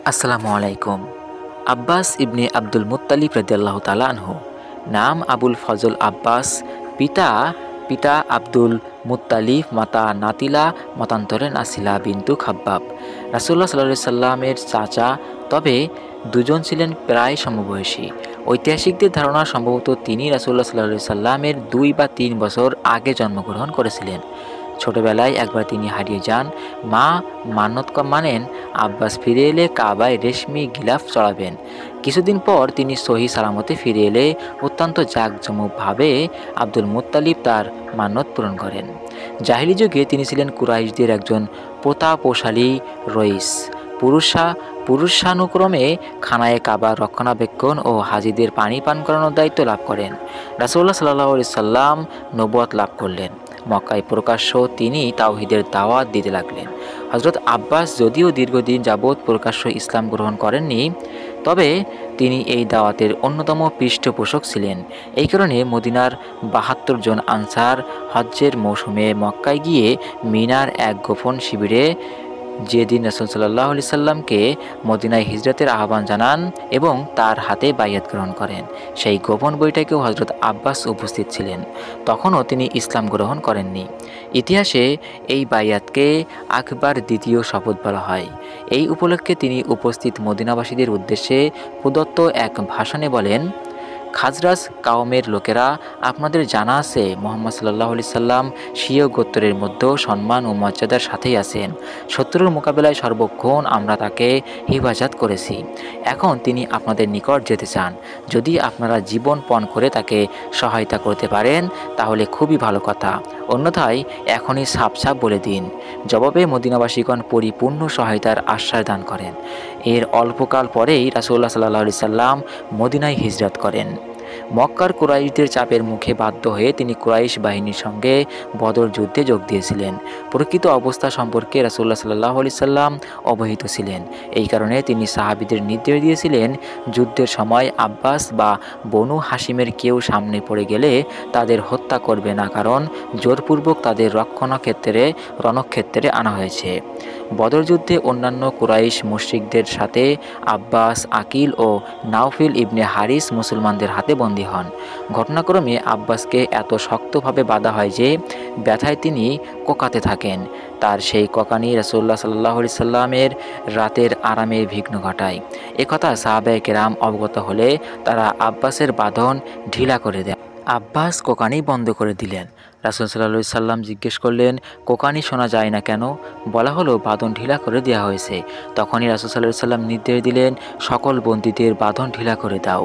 আসসালামু আলাইকুম। আব্বাস ইবনে Abdul Muttalib রাদিয়াল্লাহু তাআলা আনহু। নাম আবুল ফজল আব্বাস। পিতা পিতা আব্দুল মুত্তালিব, মাতা নাতিলা, মতান্তরে নাসিলা বিনতু খাব্বাব। রাসূলুল্লাহ সাল্লাল্লাহু আলাইহি সাল্লামের চাচা, তবে দুজন ছিলেন প্রায় সমবয়সী। ঐতিহাসিকদের ধারণা সম্ভবত তিনি রাসূলুল্লাহ সাল্লাল্লাহু আলাইহি সাল্লামের 2 বা 3 বছর আগে জন্মগ্রহণ করেছিলেন। ছোটবেলায় একবার তিনি হারিয়ে যান। মা মান্যত মানেন আব্বাস ফিরে এলে কাবায় রেশমি গিলাফ চড়াবেন। কিছুদিন পর তিনি সহি সালামতে ফিরে এলে অত্যন্ত জাঁকজমকভাবে আব্দুল মুত্তালিব তার মান্যত পূরণ করেন। জাহিলি যুগে তিনি ছিলেন কুরাইশদের একজন প্রতাপশালী রইস। পুরুষানুক্রমে খানায়ে কাবার রক্ষণাবেক্ষণ ও হাজিদের পানি পান করানোর দায়িত্ব লাভ করেন। রাসূলুল্লাহ সাল্লাল্লাহু আলাইহি সাল্লাম নবুয়ত লাভ করলেন। মক্কায় প্রকাশ্য তিনি তাওহীদের দাওয়াত দিতে লাগলেন। হযরত আব্বাস যদিও দীর্ঘদিন যাবৎ প্রকাশ্য ইসলাম গ্রহণ করেননি, তবে তিনি এই দাওয়াতের অন্যতম পৃষ্ঠপোষক ছিলেন। এই কারণে মদিনার ৭২ জন আনসার হজ্জের মৌসুমে মক্কায় গিয়ে মিনার এক গোপন শিবিরে যেদিন রাসূল সাল্লাল্লাহু আলাইহি সাল্লামকে মদিনায় হিজরতের আহ্বান জানান এবং তার হাতে বাইয়াত গ্রহণ করেন, সেই গোপন বৈঠকেও হযরত আব্বাস উপস্থিত ছিলেন। তখনও তিনি ইসলাম গ্রহণ করেননি। ইতিহাসে এই বাইয়াতকে আকবার দ্বিতীয় শপথ বলা হয়। এই উপলক্ষে তিনি উপস্থিত মদিনাবাসীদের উদ্দেশ্যে প্রদত্ত এক ভাষণে বলেন, খাজরাজ কাওমের লোকেরা, আপনাদের জানা আছে মুহাম্মদ সাল্লাল্লাহু আলাইহি সাল্লাম স্বীয় গোত্রের মধ্যেও সম্মান ও মর্যাদার সাথেই আছেন। শত্রুর মোকাবেলায় সর্বক্ষণ আমরা তাকে হিফাজত করেছি। এখন তিনি আপনাদের নিকট যেতে চান। যদি আপনারা জীবন পণ করে তাকে সহায়তা করতে পারেন তাহলে খুবই ভালো কথা, অন্যথায় এখনই সাপ বলে দিন। জবাবে মদিনাবাসীগণ পরিপূর্ণ সহায়তার আশ্বাস দান করেন। এর অল্পকাল পরেই রাসূলুল্লাহ সাল্লাল্লাহু আলাইহি সাল্লাম মদিনায় হিজরত করেন। মক্কার কুরাইশদের চাপের মুখে বাধ্য হয়ে তিনি কুরাইশ বাহিনীর সঙ্গে বদর যুদ্ধে যোগ দিয়েছিলেন। প্রকৃত অবস্থা সম্পর্কে রাসূলুল্লাহ সাল্লাল্লাহু আলাইহি সাল্লাম অবহিত ছিলেন। এই কারণে তিনি সাহাবীদের নির্দেশ দিয়েছিলেন, যুদ্ধের সময় আব্বাস বা বনু হাশিমের কেউ সামনে পড়ে গেলে তাদের হত্যা করবে না, কারণ জোরপূর্বক তাদের রণক্ষেত্রে আনা হয়েছে। বদর যুদ্ধে অন্যান্য কুরাইশ মুশরিকদের সাথে আব্বাস, আকিল ও নাওফিল ইবনে হারিস মুসলমানদের হাতে বন্দী হন। ঘটনাক্রমে আব্বাসকে এত শক্তভাবে বাঁধা হয় যে ব্যথায় তিনি কোকাতে থাকেন। তার সেই কোকানি রাসূলুল্লাহ সাল্লাল্লাহু আলাইহি সাল্লামের রাতের আরামের বিঘ্ন ঘটায়। একথা সাহাবায়ে কেরাম অবগত হলে তারা আব্বাসের বাঁধন ঢিলা করে দেন। আব্বাস কোকানি বন্ধ করে দিলেন। রাসূল সাল্লাল্লাহু আলাইহি সাল্লাম জিজ্ঞেস করলেন, কোকানি শোনা যায় না কেন? বলা হলো, বাঁধন ঢিলা করে দেওয়া হয়েছে। তখনই রাসূল সাল্লাল্লাহু আলাইহি সাল্লাম নির্দেশ দিলেন, সকল বন্দীদের বাঁধন ঢিলা করে দাও।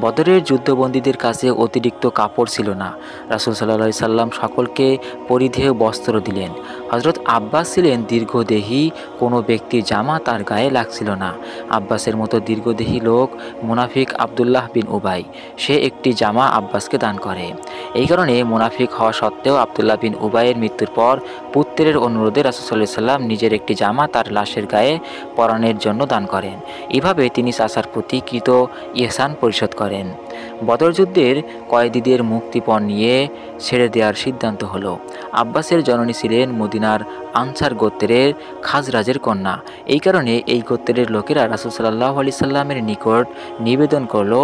বদরের যুদ্ধবন্দীদের কাছে অতিরিক্ত কাপড় ছিল না। রাসূল সাল্লাল্লাহু আলাইহি সাল্লাম সকলকে পরিধেয় বস্ত্র দিলেন। হযরত আব্বাস ছিলেন দীর্ঘদেহী, কোনো ব্যক্তির জামা তার গায়ে লাগছিল না। আব্বাসের মতো দীর্ঘদেহী লোক মুনাফিক আব্দুল্লাহ বিন উবাই, সে একটি জামা আব্বাসকে দান করে। এই কারণে মুনাফিক হওয়া সত্ত্বেও আব্দুল্লাহ বিন উবাইয়ের মৃত্যুর পর পুত্রের অনুরোধে রাসূল সাল্লাল্লাহু আলাইহি সাল্লাম নিজের একটি জামা তার লাশের গায়ে পরানোর জন্য দান করেন। এভাবে তিনি চাচার প্রতি কৃত ইহসান পরিশোধ করেন। বদর যুদ্ধের কয়েদীদের মুক্তিপণ নিয়ে ছেড়ে দেওয়ার সিদ্ধান্ত হলো। আব্বাসের জননী ছিলেন মদিনার আনসার গোত্রের খাজরাজের কন্যা। এই কারণে এই গোত্রের লোকেরা রাসূল সাল্লাল্লাহু আলাইহি সাল্লামের নিকট নিবেদন করল,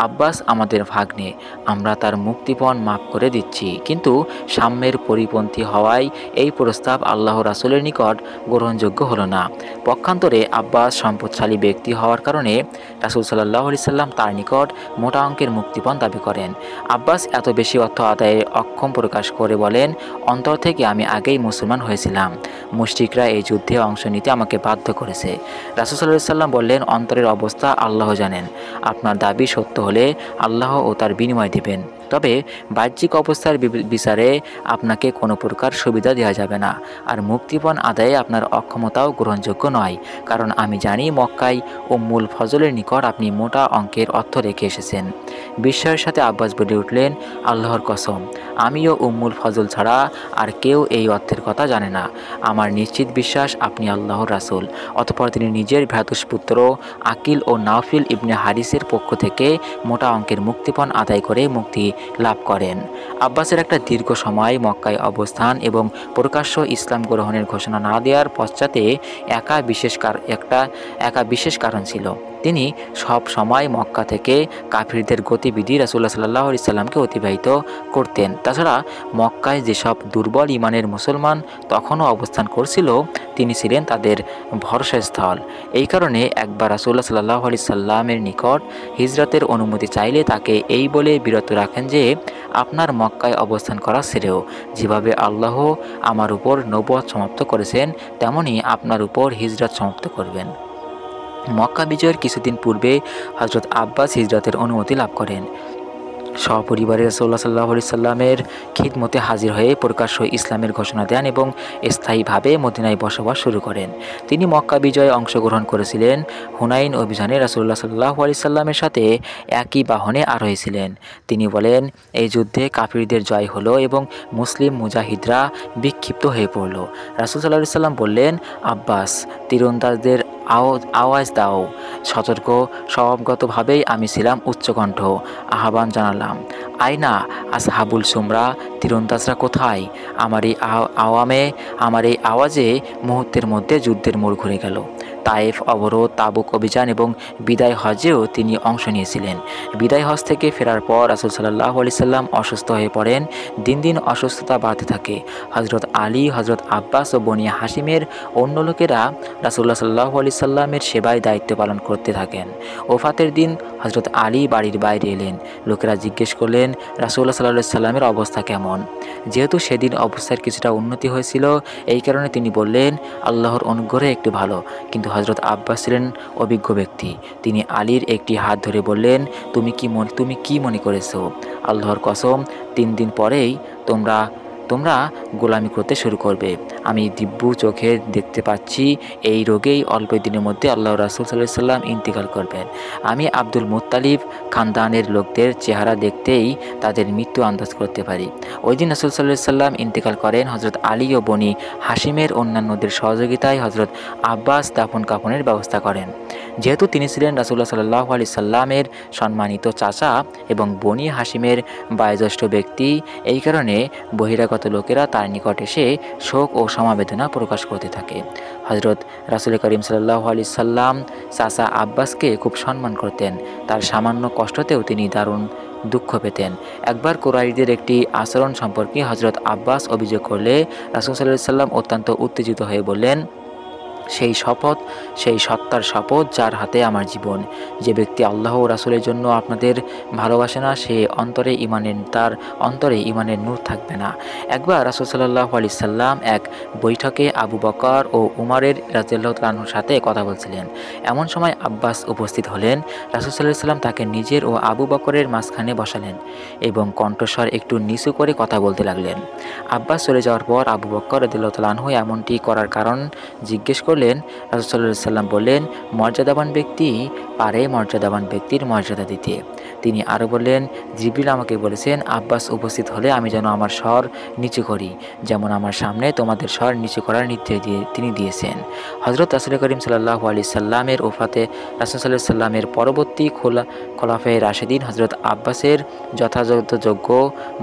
আব্বাস আমাদের ভাগ্নে, আমরা তার মুক্তিপণ মাফ করে দিচ্ছি। কিন্তু সাম্যের পরিপন্থী হওয়ায় এই প্রস্তাব আল্লাহ রাসূলের নিকট গ্রহণযোগ্য হলো না। পক্ষান্তরে আব্বাস সম্পদশালী ব্যক্তি হওয়ার কারণে রাসূল সাল্লাল্লাহু আলাইহি সাল্লাম তার নিকট মোটা অঙ্কের মুক্তিপণ দাবি করেন। আব্বাস এত বেশি অর্থ আদায়ে অক্ষম প্রকাশ করে বলেন, অন্তর থেকে আমি আগেই মুসলমান হয়েছিলাম, মুশরিকরা এই যুদ্ধে অংশ নিতে আমাকে বাধ্য করেছে। রাসূল সাল্লাল্লাহু আলাইহি সাল্লাম বললেন, অন্তরের অবস্থা আল্লাহ জানেন। আপনার দাবি সত্য হলে আল্লাহ ও তার বিনিময় দিবেন, তবে বাহ্যিক অবস্থার বিচারে আপনাকে কোনো প্রকার সুবিধা দেওয়া যাবে না, আর মুক্তিপণ আদায়ে আপনার অক্ষমতাও গ্রহণযোগ্য নয়, কারণ আমি জানি মক্কায় উম্মুল ফজলের নিকট আপনি মোটা অঙ্কের অর্থ রেখে এসেছেন। বিস্ময়ের সাথে আব্বাস বলে উঠলেন, আল্লাহর কসম, আমিও উম্মুল ফজল ছাড়া আর কেউ এই অর্থের কথা জানে না। আমার নিশ্চিত বিশ্বাস আপনি আল্লাহর রাসূল। অতঃপর তিনি নিজের ভ্রাতুষ্পুত্র আকিল ও নাওফিল ইবনে হারিসের পক্ষ থেকে মোটা অঙ্কের মুক্তিপণ আদায় করে মুক্তি লাভ করেন। আব্বাসের একটা দীর্ঘ সময় মক্কায় অবস্থান এবং প্রকাশ্য ইসলাম গ্রহণের ঘোষণা না দেওয়ার পশ্চাতে একা বিশেষ কারণ ছিল। তিনি সব সময় মক্কা থেকে কাফিরদের গতিবিধি রাসূলুল্লাহ সাল্লাল্লাহু আলাইহি সাল্লামকে অতিবাহিত করতেন। তাছাড়া মক্কায় যেসব দুর্বল ঈমানের মুসলমান তখনও অবস্থান করছিল, তিনি ছিলেন তাদের ভরসাস্থল। এই কারণে একবার রাসূলুল্লাহ সাল্লাল্লাহু আলাইহি সাল্লামের নিকট হিজরতের অনুমতি চাইলে তাকে এই বলে বিরত রাখেন যে, আপনার মক্কায় অবস্থান করা ছেড়েও যেভাবে আল্লাহ আমার উপর নবুয়ত সমাপ্ত করেছেন, তেমনি আপনার উপর হিজরত সমাপ্ত করবেন। মক্কা বিজয়ের কিছুদিন পূর্বে হযরত আব্বাস হিজরতের অনুমতি লাভ করেন। সপরিবারে রাসূলুল্লাহ সাল্লাল্লাহু আলাইহি সাল্লামের খিদমতে হাজির হয়ে প্রকাশ্য ইসলামের ঘোষণা দেন এবং স্থায়ীভাবে মদিনায় বসবাস শুরু করেন। তিনি মক্কা বিজয়ে অংশগ্রহণ করেছিলেন। হুনাইন অভিযানে রাসূলুল্লাহ সাল্লাল্লাহু আলাইহি সাল্লামের সাথে একই বাহনে আরোহী ছিলেন। তিনি বলেন, এই যুদ্ধে কাফিরদের জয় হলো এবং মুসলিম মুজাহিদরা বিক্ষিপ্ত হয়ে পড়ল। রাসূল সাল্লাল্লাহু আলাইহি সাল্লাম বললেন, আব্বাস, তীরন্দাজদের আওয়াজ দাও। সতর্ক স্বভাবগতভাবেই আমি ছিলাম উচ্চকণ্ঠ আহ্বান জানালাম, আয়না আসহাবুল সুমরা, তীরন্দাজরা কোথায়? আমার এই আওয়াজে মুহূর্তের মধ্যে যুদ্ধের মোড় ঘুরে গেল। তায়েফ অবরোধ, তাবুক অভিযান এবং বিদায় হজেও তিনি অংশ নিয়েছিলেন। বিদায় হজ থেকে ফেরার পর রাসূল সাল্লাল্লাহু আলাইহি সাল্লাম অসুস্থ হয়ে পড়েন। দিন দিন অসুস্থতা বাড়তে থাকে। হযরত আলী, হযরত আব্বাস ও বনি হাশিমের অন্য লোকেরা রাসূলুল্লাহ সাল্লাল্লাহু আলাইহি সাল্লামের সেবায় দায়িত্ব পালন করতে থাকেন। ওফাতের দিন হযরত আলী বাড়ির বাইরে এলেন। লোকেরা জিজ্ঞেস করলেন, রাসূলুল্লাহ সাল্লাল্লাহু আলাইহি সাল্লামের অবস্থা কেমন? যেহেতু সেদিন অবস্থার কিছুটা উন্নতি হয়েছিল, এই কারণে তিনি বললেন, আল্লাহর অনুগ্রহে একটু ভালো। কিন্তু হযরত আব্বাস ছিলেন অভিজ্ঞ ব্যক্তি। তিনি আলীর একটি হাত ধরে বললেন, তুমি কি মনে করেছো? আল্লাহর কসম, 3 দিন পরেই তোমরা গোলামি করতে শুরু করবে। আমি দিব্য চোখে দেখতে পাচ্ছি এই রোগেই অল্প দিনের মধ্যে আল্লাহ রাসূল সাল্লাল্লাহু আলাইহি সাল্লাম ইন্তিকাল করবেন। আমি আব্দুল মুত্তালিব খানদানের লোকদের চেহারা দেখতেই তাদের মৃত্যু আন্দাজ করতে পারি। ওই দিন রাসূল সাল্লাল্লাহু আলাইহি সাল্লাম ইন্তিকাল করেন। হযরত আলী ও বনি হাশিমের অন্যান্যদের সহযোগিতায় হযরত আব্বাস দাফন কাফনের ব্যবস্থা করেন। যেহেতু তিনি ছিলেন রাসূলুল্লাহ সাল্লাল্লাহু আলাইহি সাল্লামের সম্মানিত চাচা এবং বনি হাশিমের বয়োজ্যেষ্ঠ ব্যক্তি, এই কারণে বহিরাগত লোকেরা তার নিকট এসে শোক ও সমবেদনা প্রকাশ করতে থাকে। হযরত রাসূল করিম সাল্লাল্লাহু আলাইহি সাল্লাম চাচা আব্বাসকে খুব সম্মান করতেন। তার সামান্য কষ্টতেও তিনি দারুণ দুঃখ পেতেন। একবার কুরাইশদের একটি আচরণ সম্পর্কে হযরত আব্বাস অভিযোগ করলে রাসূল সাল্লাল্লাহু আলাইহি সাল্লাম অত্যন্ত উত্তেজিত হয়ে বললেন, সেই সত্তার শপথ যার হাতে আমার জীবন, যে ব্যক্তি আল্লাহ ও রাসূলের জন্য আপনাদের ভালোবাসে না, তার অন্তরে ঈমানের নূর থাকবে না। একবার রাসূল সাল্লাল্লাহু আলাইহি সাল্লাম এক বৈঠকে আবু বকর ও উমরের রাদিয়াল্লাহু তাআলা আনহুর সাথে কথা বলছিলেন। এমন সময় আব্বাস উপস্থিত হলেন। রাসূল সাল্লাল্লাহু আলাইহি সাল্লাম তাকে নিজের ও আবু বকরের মাঝখানে বসালেন এবং কণ্ঠস্বর একটু নিচু করে কথা বলতে লাগলেন। আব্বাস চলে যাওয়ার পর আবু বকর রাদিয়াল্লাহু তাআলা আনহু এমনটি করার কারণ জিজ্ঞেস করলেন। রাসূল সাল্লাল্লাহু আলাইহি সাল্লাম বললেন, মর্যাদাবান ব্যক্তি পারে মর্যাদাবান ব্যক্তির মর্যাদা দিতে। তিনি আরও বললেন, জিবরিল আমাকে বলেছেন, আব্বাস উপস্থিত হলে আমি যেন আমার স্বর নিচু করি, যেমন আমার সামনে তোমাদের স্বর নিচু করার নির্দেশ তিনি দিয়েছেন। হযরত রাসূল করিম সাল্লাল্লাহু আলাইহি সাল্লামের ওফাতে রাসূল সাল্লাল্লাহু আলাইহি সাল্লামের পরবর্তী খোলাফায়ে রাশিদিন হযরত আব্বাসের যথাযথ যোগ্য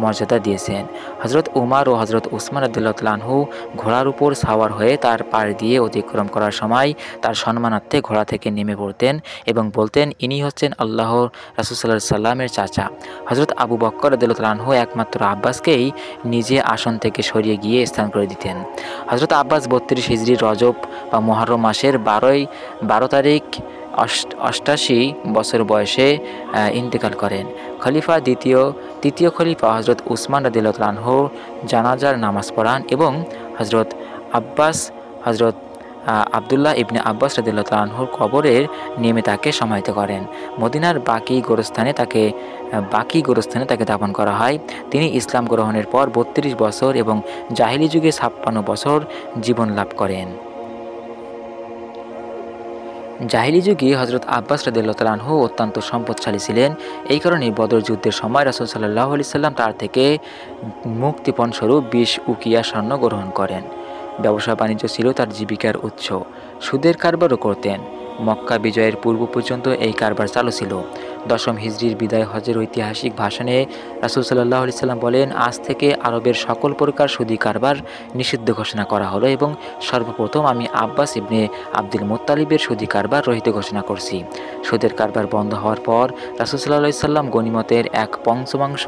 মর্যাদা দিয়েছেন। হযরত উমর ও হযরত উসমান রাদিয়াল্লাহু তাআলা আনহু ঘোড়ার উপর সাওয়ার হয়ে তার পাড় দিয়ে অতিক্রম করার সময় তার সম্মানার্থে ঘোড়া থেকে নেমে পড়তেন এবং বলতেন, ইনি হচ্ছেন আল্লাহর রাসূল সাল্লাল্লাহু আলাইহি সাল্লামের চাচা। হযরত আবু বকর রাদিয়াল্লাহু তাআলা আনহু একমাত্র আব্বাসকেই নিজে আসন থেকে সরিয়ে গিয়ে স্থান করে দিতেন। হযরত আব্বাস 32 হিজরি রজব বা মুহররম মাসের 12 তারিখ 88 বছর বয়সে ইন্তেকাল করেন। তৃতীয় খলিফা হযরত উসমান রাদিয়াল্লাহু তাআলা আনহু জানাজার নামাজ পড়ান এবং হযরত আব্দুল্লাহ ইবনে আব্বাস রাদিয়াল্লাহু তাআলা আনহুর কবরের নেমে তাকে সমাহিত করেন। মদিনার বাকি গোরস্থানে তাকে দাফন করা হয়। তিনি ইসলাম গ্রহণের পর 32 বছর এবং জাহিলি যুগে 56 বছর জীবন লাভ করেন। জাহিলি যুগে হযরত আব্বাস রাদিয়াল্লাহু তাআলা আনহু অত্যন্ত সম্পদশালী ছিলেন। এই কারণে বদর যুদ্ধের সময় রাসূল সাল্লাল্লাহু আলাইহি সাল্লাম তার থেকে মুক্তিপণ স্বরূপ 20 উকিয়া স্বর্ণ গ্রহণ করেন। ব্যবসা বাণিজ্য ছিল তার জীবিকার উৎস। সুদের কারবারও করতেন। মক্কা বিজয়ের পূর্ব পর্যন্ত এই কারবার চালু ছিল। দশম হিজরির বিদায় হজের ঐতিহাসিক ভাষণে রাসূল সাল্লাল্লাহু আলাইহি সাল্লাম বলেন, আজ থেকে আরবের সকল প্রকার সুদী কারবার নিষিদ্ধ ঘোষণা করা হলো এবং সর্বপ্রথম আমি আব্বাস ইবনে আব্দুল মুত্তালিবের সুদী কারবার রহিত ঘোষণা করছি। সুদের কারবার বন্ধ হওয়ার পর রাসূল সাল্লাল্লাহু আলাইহি সাল্লাম গনিমতের এক পঞ্চমাংশ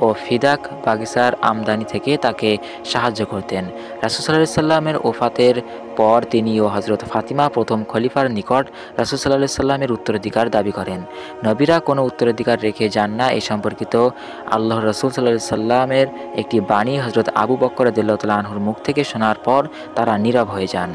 ও ফিদাক বাগিচার আমদানি থেকে তাকে সাহায্য করতেন। রাসূল সাল্লাল্লাহু আলাইহি সাল্লামের ওফাতের পর তিনি ও হযরত ফাতিমা প্রথম খলিফার নিকট রাসূল সাল্লাল্লাহু আলাইহি সাল্লামের উত্তরাধিকার দাবি করেন। নবীরা কোনো উত্তরাধিকার রেখে যান না, এ সম্পর্কিত আল্লাহর রাসূল সাল্লাল্লাহু আলাইহি সাল্লামের একটি বাণী হযরত আবু বকর রাদিয়াল্লাহু তাআলা আনহুর মুখ থেকে শোনার পর তারা নীরব হয়ে যান।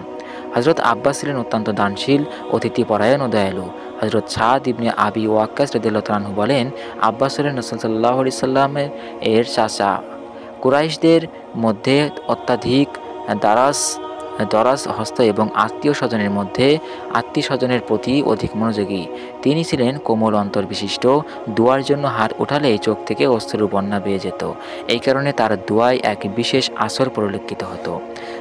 হযরত আব্বাস ছিলেন অত্যন্ত দানশীল, অতিথিপরায়ণ ও দয়ালু। হযরত সাদ ইবনে আবি ওয়াক্কাস রাদিয়াল্লাহু তাআলা আনহু বলেন, আব্বাস হলেন রাসূল সাল্লাল্লাহু আলাইহি সাল্লামের চাচা। কুরাইশদের মধ্যে অত্যাধিক দরাজ হস্ত এবং আত্মীয় স্বজনের প্রতি অধিক মনোযোগী। তিনি ছিলেন কোমল অন্তর বিশিষ্ট, দোয়ার জন্য হাত উঠালে চোখ থেকে অশ্রুর বন্যা বেয়ে যেত। এই কারণে তার দোয়ায় এক বিশেষ আসর পরিলক্ষিত হতো।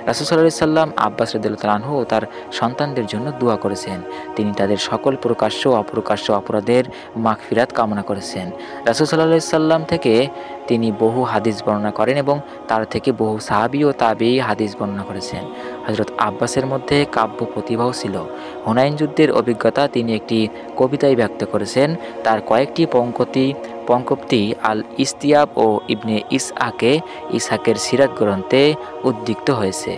রাসূল সাল্লাল্লাহু আলাইহি সাল্লাম আব্বাস রাদিয়াল্লাহু তাআলা আনহু ও তার সন্তানদের জন্য দোয়া করেছেন। তিনি তাদের সকল প্রকাশ্য ও অপ্রকাশ্য অপরাধের মাগফিরাত কামনা করেছেন। রাসূল সাল্লাল্লাহু আলাইহি সাল্লাম থেকে তিনি বহু হাদিস বর্ণনা করেন এবং তার থেকে বহু সাহাবী ও তাবেঈ হাদিস বর্ণনা করেছেন। হযরত আব্বাসের মধ্যে কাব্য প্রতিভাও ছিল। হুনাইন যুদ্ধের অভিজ্ঞতা তিনি একটি কবিতায় ব্যক্ত করেছেন। তার কয়েকটি পঙ্কপ্তি আল ইস্তিয়াব ও ইবনে ইসহাকের সিরাত গ্রন্থে উদ্দিক্ত হয়েছে।